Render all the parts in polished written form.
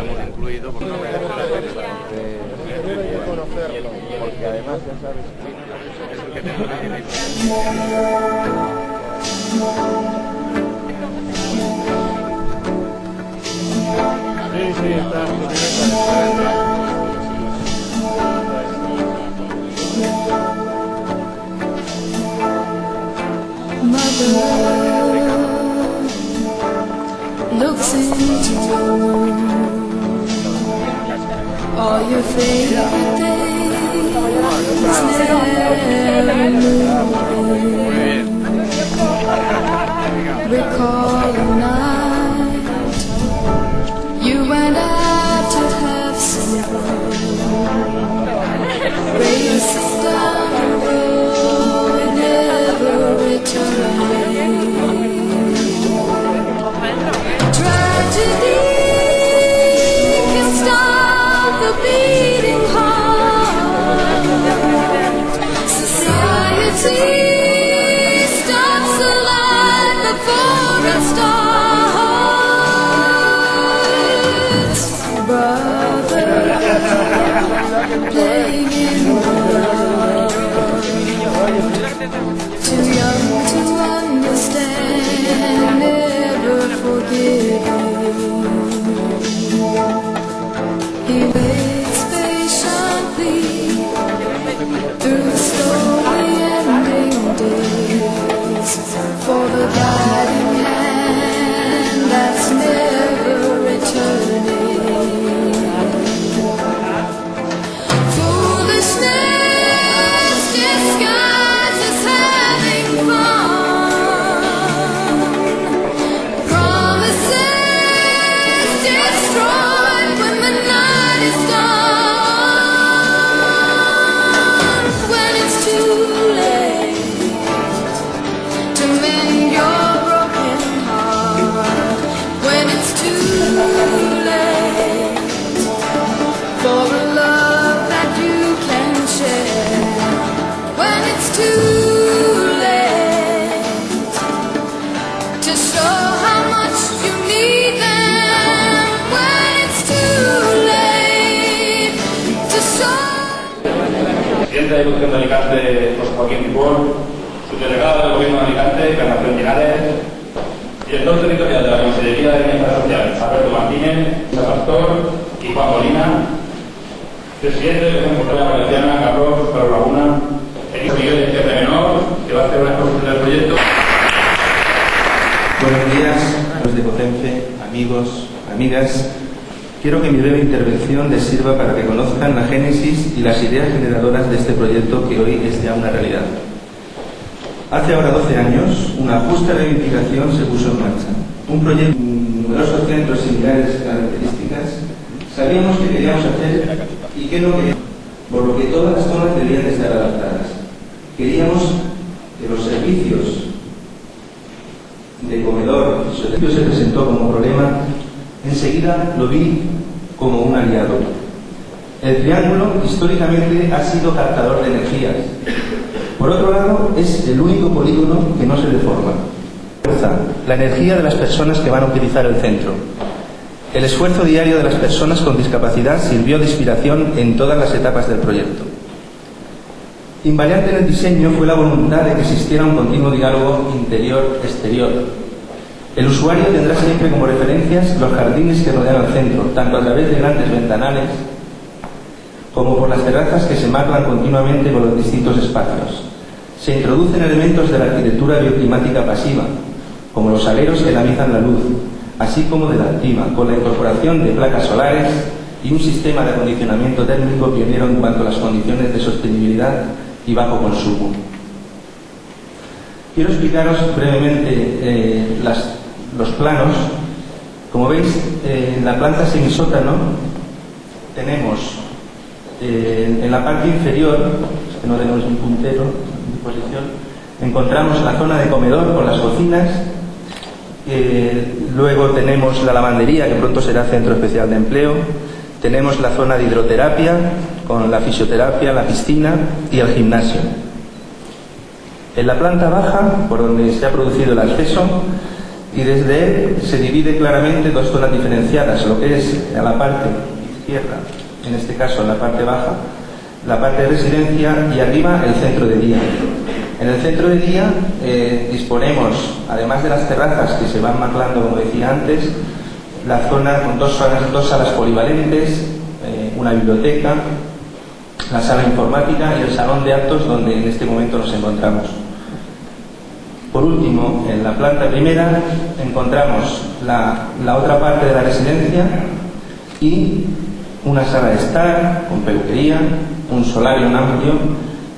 hemos incluido porque porque además ya sabes que tengo sí, está looks into all your favorite things never moving. Recall a night you went out to have some fun, racing down the road, never returning. Tragedy can stop the beating heart. Society stops the light before it starts. Brother, playing in the dark, too young to understand, never forgiving. He waits patiently through slowly ending days for the guiding hand that's never returning. Foolishness disguised as having fun. Promises destroyed when the night is done. When it's too late to mend your broken heart. When it's too late for a love that you can share. When it's too late to show how much you need them. When it's too late to show. Presidente de Educación de Alicante, José Joaquín Pipón, subdelegado del Gobierno de Alicante, Encarnación Linares, director territorial de la Consellería de Bienestar Social, Alberto Martínez, Isa Pastor y Juan Molina, presidente de la Consellería Valenciana, Carlos Laguna, equipo Miguel Izquierda Menor, que va a hacer una exposición del proyecto. Buenos días, los de COCENFE, amigos, amigas. Quiero que mi breve intervención les sirva para que conozcan la génesis y las ideas generadoras de este proyecto que hoy es ya una realidad. Hace ahora 12 años, una justa reivindicación se puso en marcha. Un proyecto con numerosos centros similares características. Sabíamos que queríamos hacer y que no queríamos, por lo que todas las zonas debían de estar adaptadas. Queríamos que los servicios de comedor, se presentó como problema, enseguida lo vi como un aliado. El triángulo históricamente ha sido captador de energías. Por otro lado, es el único polígono que no se deforma. La energía de las personas que van a utilizar el centro. El esfuerzo diario de las personas con discapacidad sirvió de inspiración en todas las etapas del proyecto. Invariante en el diseño fue la voluntad de que existiera un continuo diálogo interior-exterior. El usuario tendrá siempre como referencias los jardines que rodean el centro, tanto a través de grandes ventanales como por las terrazas que se marcan continuamente con los distintos espacios. Se introducen elementos de la arquitectura bioclimática pasiva, como los aleros que dinamizan la luz, así como de la activa, con la incorporación de placas solares y un sistema de acondicionamiento térmico pionero en cuanto a las condiciones de sostenibilidad y bajo consumo. Quiero explicaros brevemente los planos. Como veis, en la planta semisótano tenemos en la parte inferior, que no tenemos un puntero en disposición, encontramos la zona de comedor con las cocinas. Luego tenemos la lavandería, que pronto será centro especial de empleo. Tenemos la zona de hidroterapia con la fisioterapia, la piscina y el gimnasio. En la planta baja, por donde se ha producido el acceso, y desde él se divide claramente dos zonas diferenciadas, lo que es a la parte izquierda, en este caso en la parte baja, la parte de residencia, y arriba el centro de día. En el centro de día disponemos, además de las terrazas que se van maklando, como decía antes, la zona con dos salas polivalentes, una biblioteca, la sala informática y el salón de actos donde en este momento nos encontramos. Por último, en la planta primera encontramos la otra parte de la residencia y una sala de estar con peluquería, un solario amplio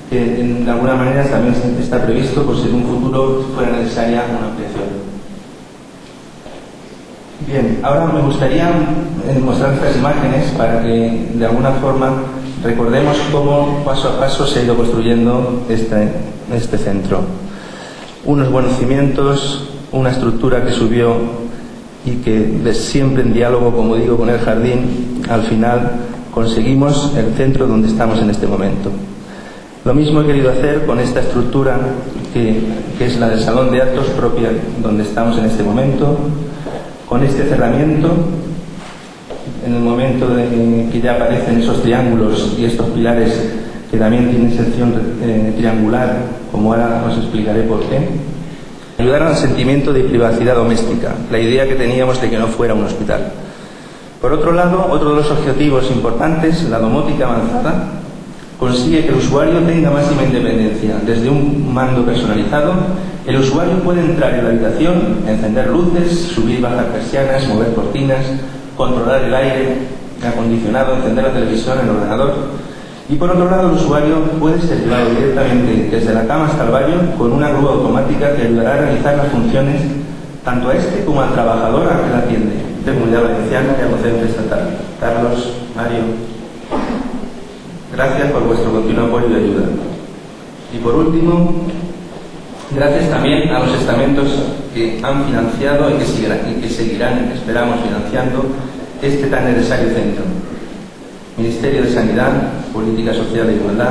que de alguna manera también está previsto por si en un futuro fuera necesaria una ampliación. Bien, ahora me gustaría mostrar estas imágenes para que de alguna forma recordemos cómo paso a paso se ha ido construyendo este centro. Unos buenos cimientos, una estructura que subió y que siempre en diálogo, como digo, con el jardín, al final conseguimos el centro donde estamos en este momento. Lo mismo he querido hacer con esta estructura que es la del salón de actos propia donde estamos en este momento, con este cerramiento, en el momento de que ya aparecen esos triángulos y estos pilares que también tienen sección triangular, como ahora os explicaré por qué. Ayudar al sentimiento de privacidad doméstica, la idea que teníamos de que no fuera un hospital. Por otro lado, otro de los objetivos importantes, la domótica avanzada, consigue que el usuario tenga máxima independencia. Desde un mando personalizado, el usuario puede entrar en la habitación, encender luces, subir y bajar persianas, mover cortinas, controlar el aire acondicionado, encender la televisión, el ordenador. Y por otro lado, el usuario puede ser llevado directamente desde la cama hasta el baño con una grúa automática que ayudará a realizar las funciones tanto a este como al trabajador al que la atiende, de Comunidad Valenciana y al docente estatal. Carlos, Mario, gracias por vuestro continuo apoyo y ayuda. Y por último, gracias también a los estamentos que han financiado y que seguirán, esperamos, financiando este tan necesario centro. Ministerio de Sanidad, Política Social e Igualdad,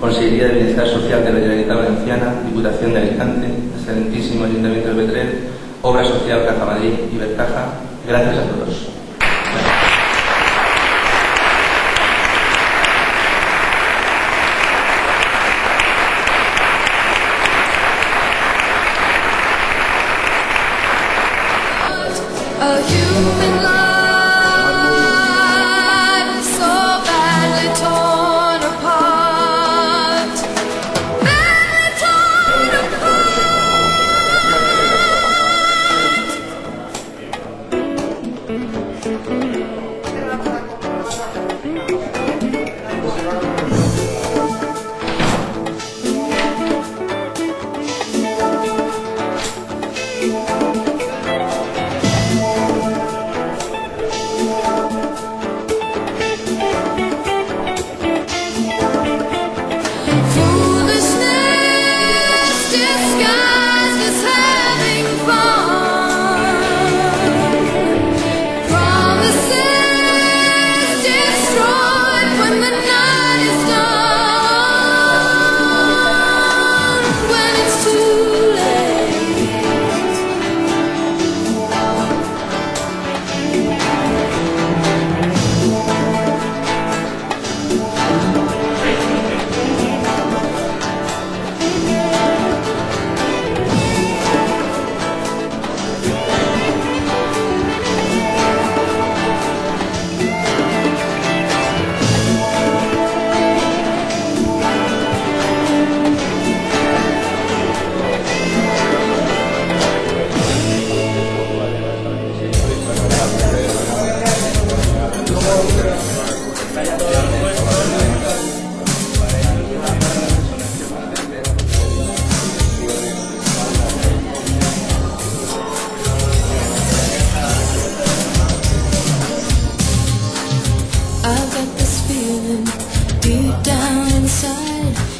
Consejería de Bienestar Social de la Generalitat Valenciana, Diputación de Alicante, excelentísimo Ayuntamiento de Petrer, Obra Social Caja Madrid y Bercaja. Gracias a todos. A human life so badly torn apart, badly torn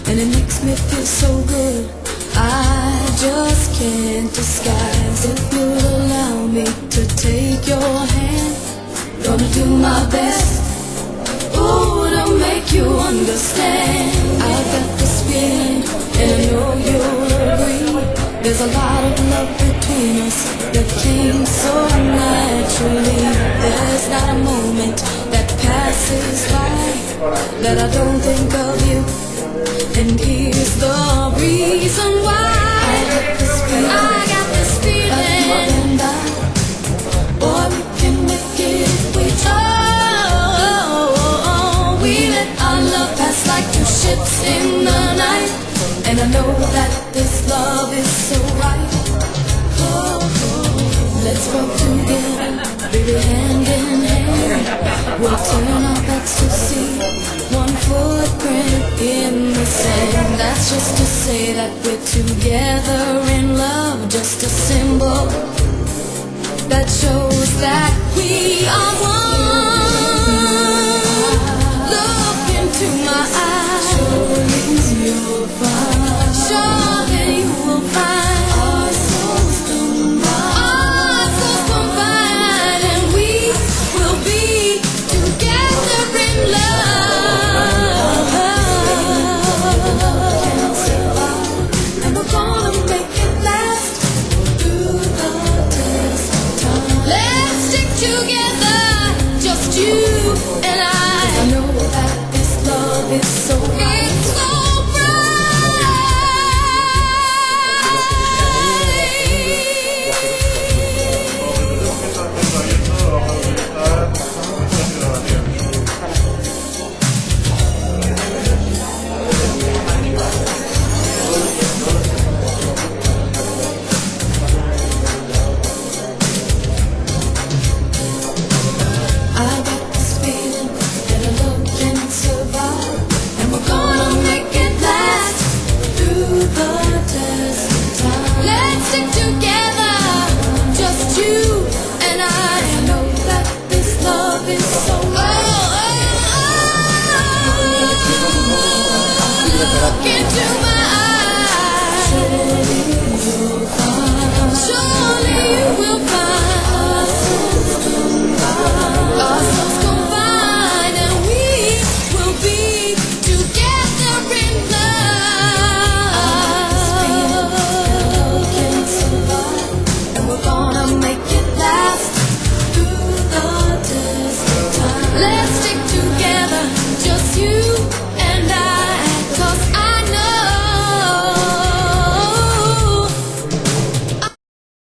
and it makes me feel so good. I just can't disguise. If you'll allow me to take your hand, gonna do my best, ooh, to make you understand. I got this feeling, and I know you'll agree, There's a lot of love between us that came so naturally. There's not a moment that passes by that I don't think of you. And here's the reason why I got this feeling. Boy, we can make it if we try. We let our love pass like two ships in the night. And I know that this love is so right. Let's walk together, baby, hand in hand. We'll turn our backs to see one footprint in the sand. That's just to say that we're together in love. Just a symbol that shows that we are one. Look into my eyes, surely you'll find. Surely you will find our souls combine, and we will be together in love. And we're gonna make it last through the test of time. Let's stick together, just you and I. I know that this love is so right. Stick together, just you and I. I know that this love is so